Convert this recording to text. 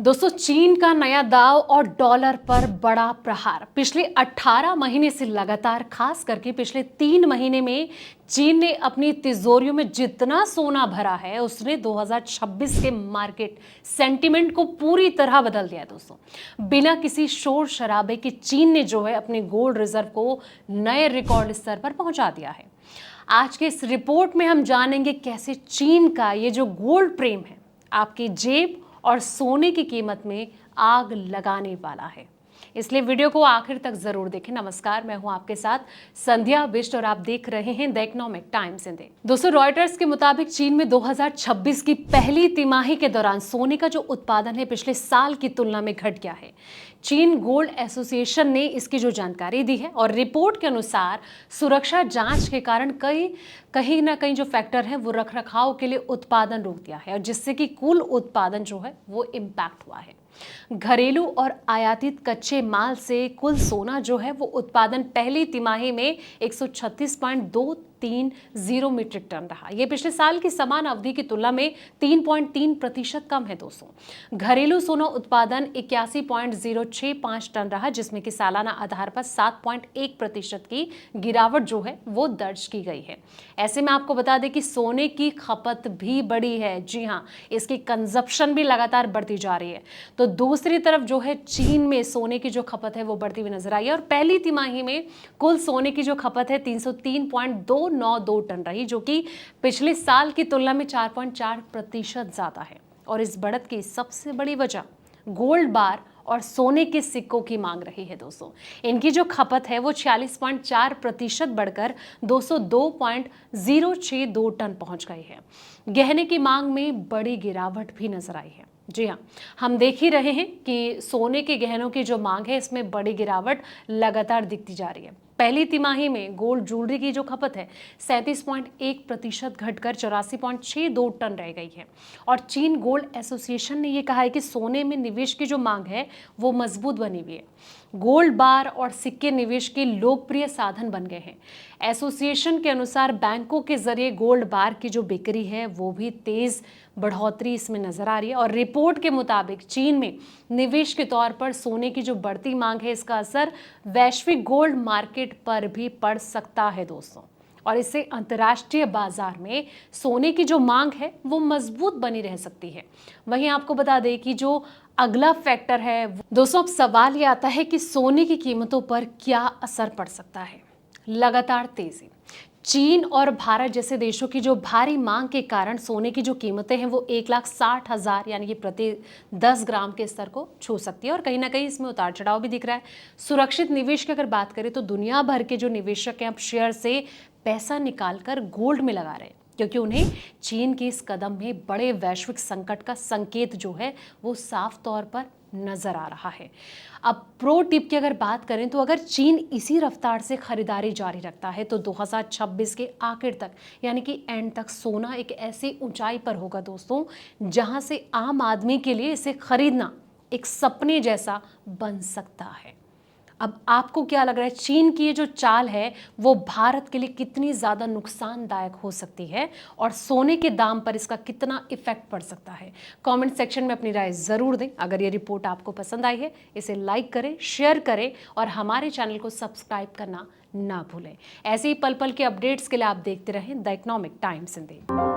दोस्तों, चीन का नया दांव और डॉलर पर बड़ा प्रहार। पिछले 18 महीने से लगातार, खास करके पिछले 3 महीने में चीन ने अपनी तिजोरियों में जितना सोना भरा है उसने 2026 के मार्केट सेंटिमेंट को पूरी तरह बदल दिया है। दोस्तों, बिना किसी शोर शराबे के चीन ने जो है अपने गोल्ड रिजर्व को नए रिकॉर्ड स्तर पर पहुंचा दिया है। आज के इस रिपोर्ट में हम जानेंगे कैसे चीन का ये जो गोल्ड प्रेम है आपकी जेब और सोने की कीमत में आग लगाने वाला है। इसलिए वीडियो को आखिर तक जरूर देखें। नमस्कार, मैं हूं आपके साथ संध्या बिष्ट और आप देख रहे हैं द इकोनॉमिक टाइम्स हिंदी। दोस्तों, रॉयटर्स के मुताबिक चीन में 2026 की पहली तिमाही के दौरान सोने का जो उत्पादन है पिछले साल की तुलना में घट गया है। चीन गोल्ड एसोसिएशन ने इसकी जो जानकारी दी है और रिपोर्ट के अनुसार सुरक्षा जांच के कारण कहीं ना कहीं जो फैक्टर है वो रखरखाव के लिए उत्पादन रोक दिया है और जिससे कि कुल उत्पादन जो है वो इम्पैक्ट हुआ है। घरेलू और आयातित कच्चे माल से कुल सोना जो है वो उत्पादन पहली तिमाही में 136.230 मीट्रिक टन रहा। यह पिछले साल की समान अवधि की तुलना में 3.3% कम है। दोस्तों, घरेलू सोना उत्पादन 81.065 टन रहा, जिसमें कि सालाना आधार पर 7.1% की गिरावट जो है वो दर्ज की गई है। ऐसे में आपको बता दें कि सोने की खपत भी बढ़ी है। जी हाँ, इसकी कंजप्शन भी लगातार बढ़ती जा रही है। तो दूसरी तरफ जो है चीन में सोने की जो खपत है वो बढ़ती हुई नजर आई है और पहली तिमाही में कुल सोने की जो खपत है 303.292 टन रही, जो कि पिछले साल की तुलना में 4.4% ज्यादा है। और इस बढ़त की सबसे बड़ी वजह गोल्ड बार और सोने के सिक्कों की मांग रही है। दोस्तों, इनकी जो खपत है वो 46.4% बढ़कर 202.062 टन पहुंच गई है। गहने की मांग में बड़ी गिरावट भी नजर आई है। जी हाँ, हम देख ही रहे हैं कि सोने के गहनों की जो मांग है इसमें बड़ी गिरावट लगातार दिखती जा रही है। पहली तिमाही में गोल्ड ज्वेलरी की जो खपत है 37.1% घटकर 84.62 टन रह गई है। और चीन गोल्ड एसोसिएशन ने यह कहा है कि सोने में निवेश की जो मांग है वो मजबूत बनी हुई है। गोल्ड बार और सिक्के निवेश के लोकप्रिय साधन बन गए हैं। एसोसिएशन के अनुसार बैंकों के जरिए गोल्ड बार की जो बिक्री है वो भी तेज बढ़ोतरी इसमें नजर आ रही है। और रिपोर्ट के मुताबिक चीन में निवेश के तौर पर सोने की जो बढ़ती मांग है इसका असर वैश्विक गोल्ड मार्केट पर भी पड़ सकता है। दोस्तों, और इससे अंतर्राष्ट्रीय बाजार में सोने की जो मांग है वो मजबूत बनी रह सकती है। वहीं आपको बता दें कि जो अगला फैक्टर है दोस्तों, अब सवाल ये आता है कि सोने की कीमतों पर क्या असर पड़ सकता है। लगातार तेजी, चीन और भारत जैसे देशों की जो भारी मांग के कारण सोने की जो कीमतें हैं वो 1,60,000 यानी कि प्रति 10 ग्राम के स्तर को छू सकती है और कहीं ना कहीं इसमें उतार चढ़ाव भी दिख रहा है। सुरक्षित निवेश की अगर बात करें तो दुनिया भर के जो निवेशक हैं अब शेयर से पैसा निकालकर गोल्ड में लगा रहे हैं, क्योंकि उन्हें चीन के इस कदम में बड़े वैश्विक संकट का संकेत जो है वो साफ तौर पर नजर आ रहा है। अब प्रो टिप की अगर बात करें तो अगर चीन इसी रफ्तार से खरीदारी जारी रखता है तो 2026 के आखिर तक यानी कि एंड तक सोना एक ऐसी ऊंचाई पर होगा दोस्तों, जहां से आम आदमी के लिए इसे खरीदना एक सपने जैसा बन सकता है। अब आपको क्या लग रहा है, चीन की ये जो चाल है वो भारत के लिए कितनी ज़्यादा नुकसानदायक हो सकती है और सोने के दाम पर इसका कितना इफेक्ट पड़ सकता है? कमेंट सेक्शन में अपनी राय ज़रूर दें। अगर ये रिपोर्ट आपको पसंद आई है इसे लाइक करें, शेयर करें और हमारे चैनल को सब्सक्राइब करना ना भूलें। ऐसे ही पल पल के अपडेट्स के लिए आप देखते रहें द इकोनॉमिक टाइम्स हिंदी।